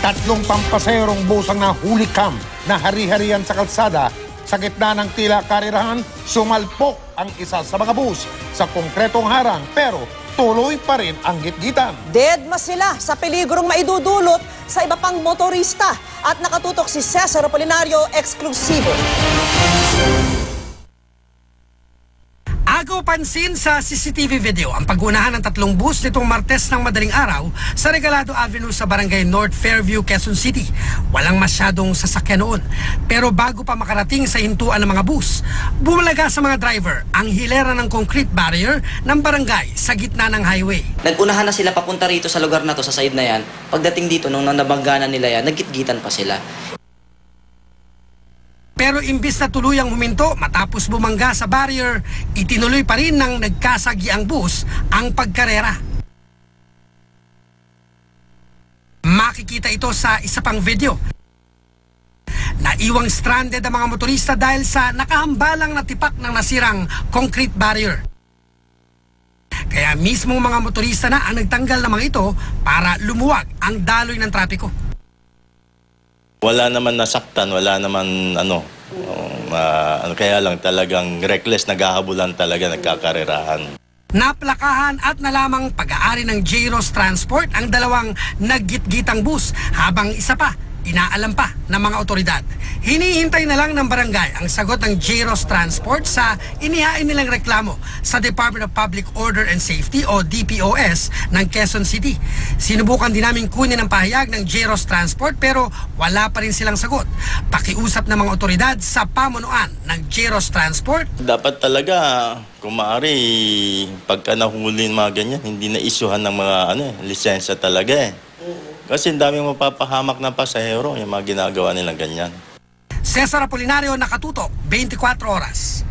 Tatlong pampaserong bus ang nahuli kam na hari-harian sa kalsada. Sa gitna ng tila karirahan, sumalpok ang isa sa mga bus sa konkretong harang pero tuloy pa rin ang gitgitan. Deadma sila sa peligrong maidudulot sa iba pang motorista at nakatutok si Cesar Apolinario, eksklusibo. Agaw pansin sa CCTV video ang pag-unahan ng tatlong bus nitong Martes ng madaling araw sa Regalado Avenue sa Barangay North Fairview, Quezon City. Walang masyadong sasakyan noon. Pero bago pa makarating sa hintuan ng mga bus, bumalaga sa mga driver ang hilera ng concrete barrier ng barangay sa gitna ng highway. Nag-unahan na sila papunta rito sa lugar na to, sa side na yan. Pagdating dito, nung nabangganan nila yan, nagkitgitan pa sila. Pero imbis na tuluyang huminto matapos bumangga sa barrier, itinuloy pa rin ng nagkasagiang bus ang pagkarera. Makikita ito sa isa pang video. Naiwang stranded ang mga motorista dahil sa nakahambalang na tipak ng nasirang concrete barrier. Kaya mismong mga motorista na ang nagtanggal ng mga ito para lumuwag ang daloy ng trapiko. Wala naman nasaktan, wala naman kaya lang talagang reckless, naghahabulan talaga, nagkakarerahan. Naplakahan at nalamang pag-aari ng J-Ross Transport ang dalawang naggitgitang bus habang isa pa inaalam pa ng mga otoridad. Hinihintay na lang ng barangay ang sagot ng J-Ross Transport sa inihain nilang reklamo sa Department of Public Order and Safety o DPOS ng Quezon City. Sinubukan din namin kunin ang pahayag ng J-Ross Transport pero wala pa rin silang sagot. Pakiusap ng mga otoridad sa pamunuan ng J-Ross Transport. Dapat talaga, kung maaari, pagka nahuli mga ganyan, hindi na isyuhan ng mga lisensya talaga eh. Kasi ang daming mapapahamak na pasahero, yung mga ginagawa nilang ganyan. Cesar Apolinario, nakatutok, 24 oras.